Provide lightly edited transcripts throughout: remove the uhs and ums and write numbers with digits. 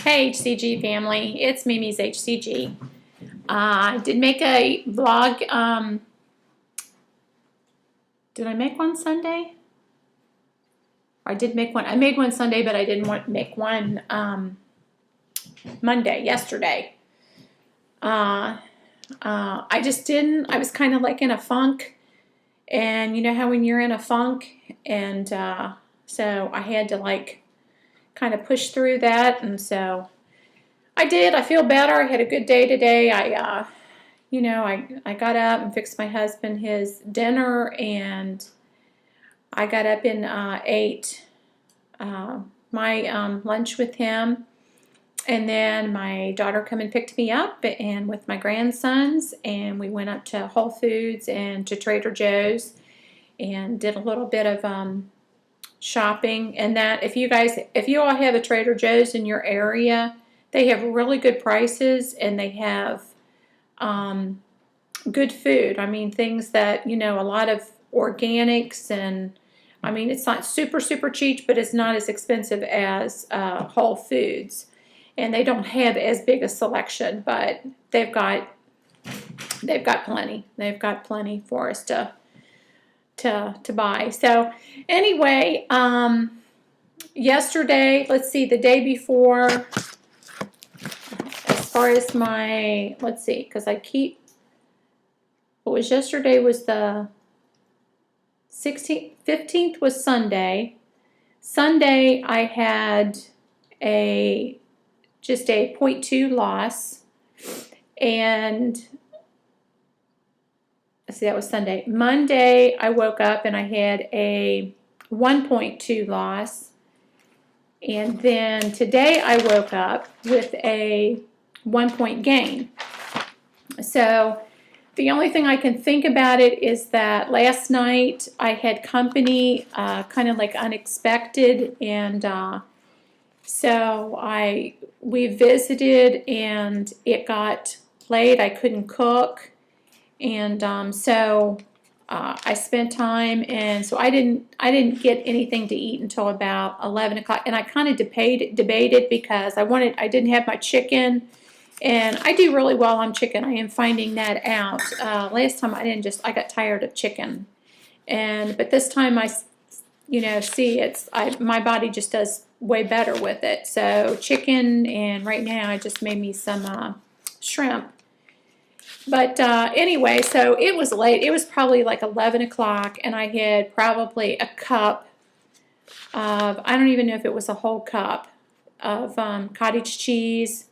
Hey HCG family, it's Mimi's HCG. I did make a vlog. Did I make one Sunday? I did make one. I made one Sunday, but I didn't want to make one Monday, yesterday. I just didn't. I was kind of like in a funk. And you know how when you're in a funk? And so I had to like kind of push through that. And so I did. I feel better. I had a good day today. I got up and fixed my husband his dinner, and I got up and ate my lunch with him. And then my daughter come and picked me up, and with my grandsons, and we went up to Whole Foods and to Trader Joe's and did a little bit of shopping. And that if you all have a Trader Joe's in your area, they have really good prices, and they have good food. I mean, things that, a lot of organics, and I mean, it's not super, super cheap, but it's not as expensive as Whole Foods. And they don't have as big a selection, but they've got plenty. They've got plenty for us to buy. So anyway, yesterday, let's see, the day before, as far as let's see, because what was yesterday was the 16th, 15th was Sunday. Sunday I had just a 0.2 loss, and let's see, that was Sunday. Monday I woke up and I had a 1.2 loss, and then today I woke up with a 1 point gain. So the only thing I can think about it is that last night I had company, kind of like unexpected, and so we visited, and it got late. I couldn't cook, and so I spent time, and so I didn't get anything to eat until about 11 o'clock, and I kind of debated because I didn't have my chicken. And I do really well on chicken. I am finding that out. Last time I got tired of chicken, but this time my body just does way better with it. So chicken, and right now I just made me some shrimp. But anyway, so it was late. It was probably like 11 o'clock, and I had probably a cup of, I don't even know if it was a whole cup of cottage cheese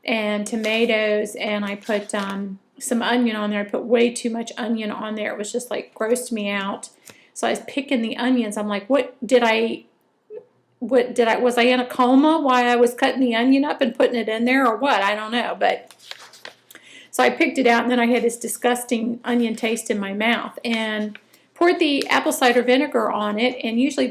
and tomatoes, and I put some onion on there. I put way too much onion on there. It was just like grossed me out. So I was picking the onions. I'm like, was I in a coma while I was cutting the onion up and putting it in there, or what? I don't know. But so I picked it out, and then I had this disgusting onion taste in my mouth, and poured the apple cider vinegar on it,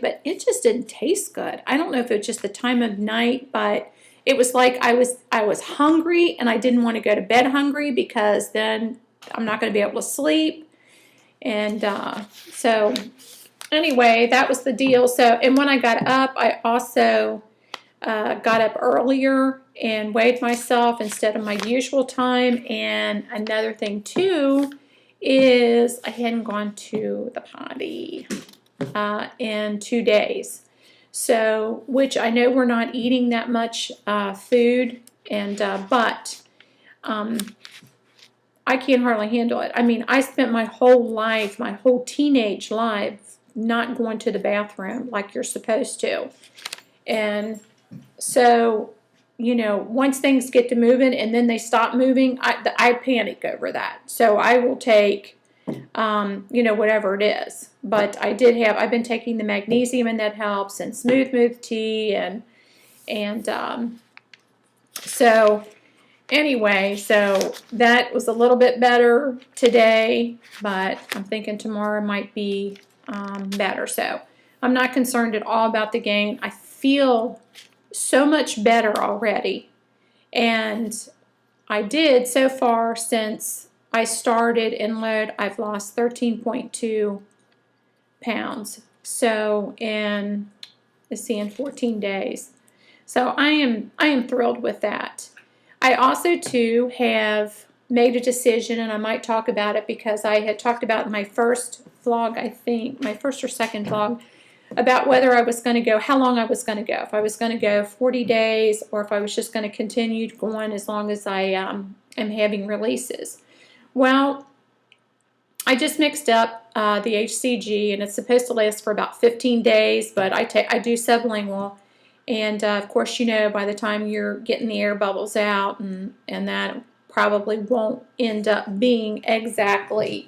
but it just didn't taste good. I don't know if it was just the time of night, but it was like I was hungry, and I didn't want to go to bed hungry, because then I'm not going to be able to sleep. And so anyway, that was the deal. So, and when I got up, I also got up earlier and weighed myself instead of my usual time. And another thing too is I hadn't gone to the potty in 2 days. So, which I know we're not eating that much food, and but I can't hardly handle it. I mean, I spent my whole teenage life, not going to the bathroom like you're supposed to. And so, once things get to moving and then they stop moving, I panic over that. So I will take whatever it is. But I've been taking the magnesium, and that helps, and Smooth Move tea, and so anyway, so that was a little bit better today, but I'm thinking tomorrow might be better. So I'm not concerned at all about the gain. I feel so much better already, and I did so far since I started Enload. I've lost 13.2 pounds. So in 14 days. So I am thrilled with that. I also too have made a decision, and I might talk about it because I had talked about in my first vlog, I think, my first or second vlog, about whether I was going to go, how long I was going to go. If I was going to go 40 days or if I was just going to continue going as long as I am having releases. Well, I just mixed up the HCG, and it's supposed to last for about 15 days, but I do sublingual. And of course, you know, by the time you're getting the air bubbles out, and that probably won't end up being exactly,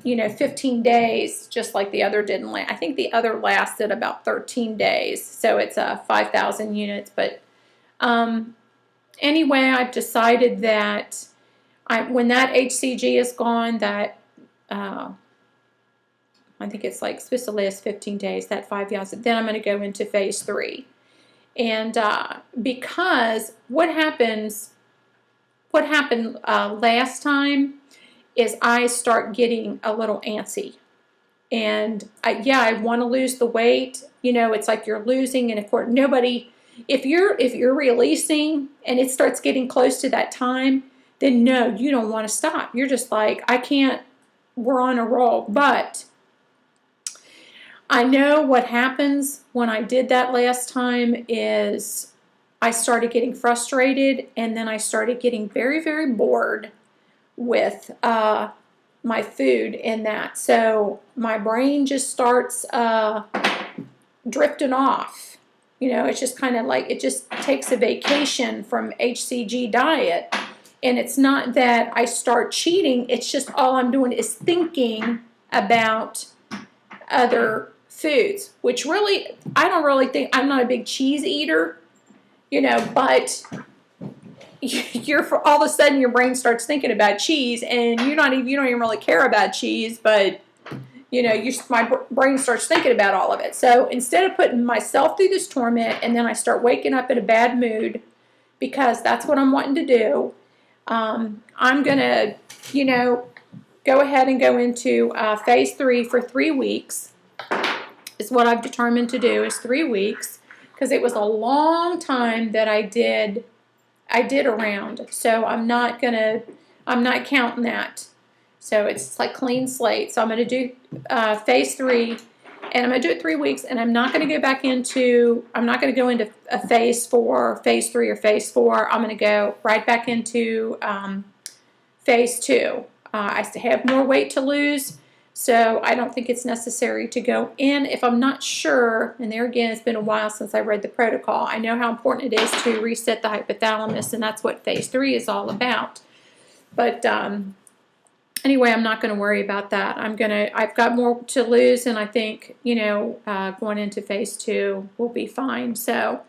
you know, 15 days, just like the other didn't last. I think the other lasted about 13 days, so it's 5,000 units. But anyway, I've decided that when that HCG is gone, that I think it's like supposed to last 15 days, that 5,000, then I'm going to go into phase 3. And because what happened last time is I start getting a little antsy. And I want to lose the weight. You know, it's like you're losing, and of course, if you're releasing and it starts getting close to that time, then no, you don't want to stop. You're just like, I can't, we're on a roll. But I know what happens when I did that last time is I started getting frustrated, and then I started getting very, very bored with my food in that. So my brain just starts drifting off. You know, it's just kind of like, it just takes a vacation from HCG diet. And it's not that I start cheating, it's just all I'm doing is thinking about other foods, which really, I don't really think, I'm not a big cheese eater, you know, but all of a sudden your brain starts thinking about cheese, and you don't even really care about cheese, but you know, my brain starts thinking about all of it. So instead of putting myself through this torment, and then I start waking up in a bad mood because that's what I'm wanting to do, I'm gonna, you know, go ahead and go into phase 3 for 3 weeks. Is what I've determined to do, is 3 weeks, because it was a long time that I did around. So I'm not counting that. So it's like clean slate. So I'm going to do phase 3, and I'm going to do it 3 weeks, and I'm not going to go into a phase 4, phase 3, or phase 4. I'm going to go right back into phase 2. I have more weight to lose, so I don't think it's necessary to go in if I'm not sure. And there again, it's been a while since I read the protocol. I know how important it is to reset the hypothalamus, and that's what phase 3 is all about. But anyway, I'm not going to worry about that. I've got more to lose, and I think, you know, going into phase 2 will be fine. So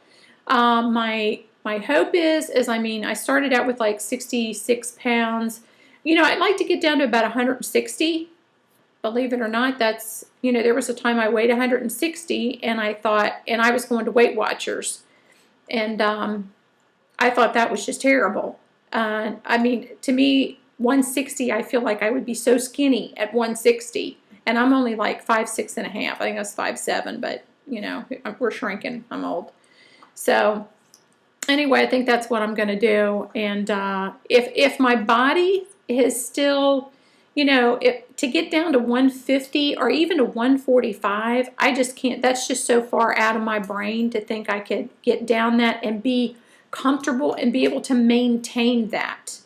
my hope is I mean, I started out with like 66 pounds. You know, I'd like to get down to about 160. Believe it or not, that's, you know, there was a time I weighed 160, and I thought, and I was going to Weight Watchers, and I thought that was just terrible. I mean, to me, 160, I feel like I would be so skinny at 160, and I'm only like 5'6" and a half. I think I was 5'7", but you know, we're shrinking. I'm old. So anyway, I think that's what I'm going to do. And if my body is still, you know, to get down to 150 or even to 145, I just can't. That's just so far out of my brain to think I could get down that and be comfortable and be able to maintain that.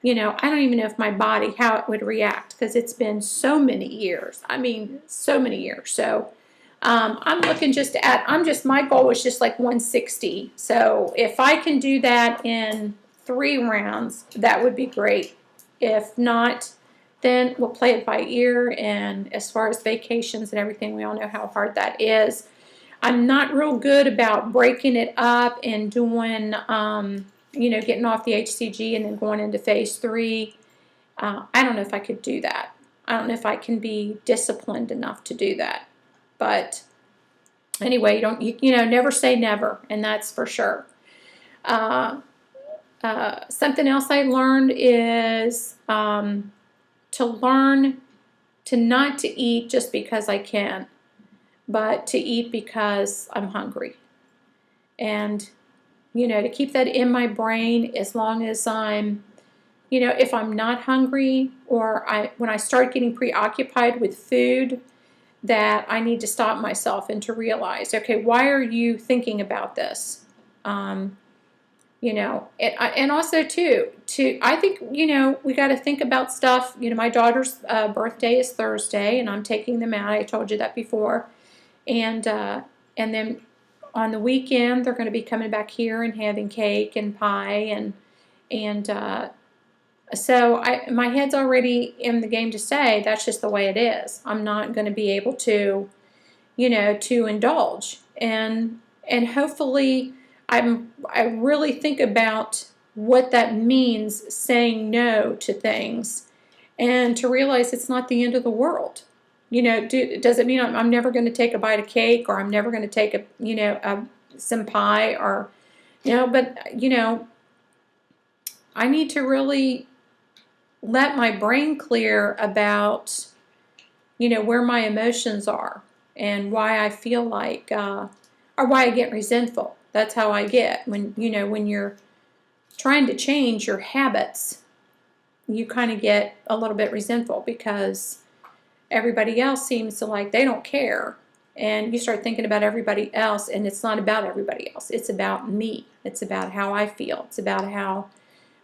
You know, I don't even know if my body, how it would react, because it's been so many years. I mean, so many years. So I'm looking just at, my goal is just like 160. So if I can do that in 3 rounds, that would be great. If not, then we'll play it by ear. And as far as vacations and everything, we all know how hard that is. I'm not real good about breaking it up and doing, you know, getting off the HCG and then going into phase 3. I don't know if I could do that. I don't know if I can be disciplined enough to do that. But anyway, you know, never say never, and that's for sure. Something else I learned is to learn to not to eat just because I can, but to eat because I'm hungry. And, you know, to keep that in my brain as long as I'm, you know, if I'm not hungry, or when I start getting preoccupied with food, that I need to stop myself and to realize, okay, why are you thinking about this? You know, and also too, I think, you know, we got to think about stuff. You know, my daughter's birthday is Thursday, and I'm taking them out. I told you that before, and then on the weekend they're going to be coming back here and having cake and pie, and so my head's already in the game to say that's just the way it is. I'm not going to be able to, you know, to indulge, and hopefully I really think about what that means, saying no to things, and to realize it's not the end of the world. You know, does it mean I'm never going to take a bite of cake, or I'm never going to take a, you know, some pie, or, you know, but, you know, I need to really let my brain clear about, you know, where my emotions are and why I feel like, or why I get resentful. That's how I get when, you know, when you're trying to change your habits, you kind of get a little bit resentful because everybody else seems to, like, they don't care. And you start thinking about everybody else, and it's not about everybody else. It's about me. It's about how I feel. It's about how,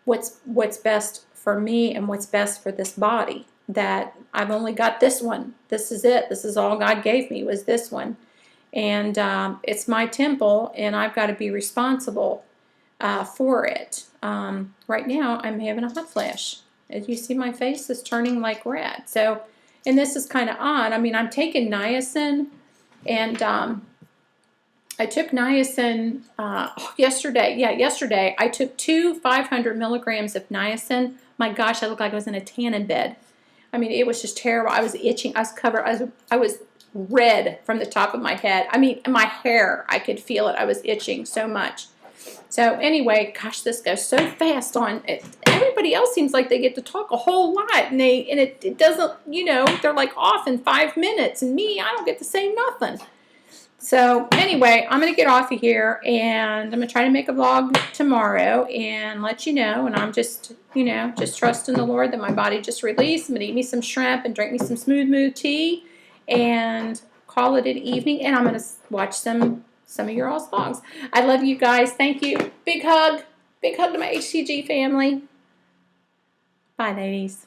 what's best for me and what's best for this body. That I've only got this one. This is it. This is all God gave me, was this one. And it's my temple, and I've got to be responsible for it. Right now, I'm having a hot flash. As you see, my face is turning like red. So, and this is kind of odd. I mean, I'm taking niacin, and I took niacin yesterday. Yeah, yesterday I took 500 milligrams of niacin. My gosh, I looked like I was in a tanning bed. I mean, it was just terrible. I was itching. I was covered. I was red from the top of my head. I mean, my hair, I could feel it. I was itching so much. So anyway, gosh, this goes so fast on it. Everybody else seems like they get to talk a whole lot, and it doesn't, you know, they're like off in 5 minutes, and me, I don't get to say nothing. So anyway, I'm going to get off of here, and I'm going to try to make a vlog tomorrow and let you know. And I'm just, you know, just trusting the Lord that my body just released. I'm going to eat me some shrimp and drink me some Smooth Move tea and call it an evening. And I'm going to watch some of your all's vlogs. I love you guys. Thank you. Big hug. Big hug to my HCG family. Bye, ladies.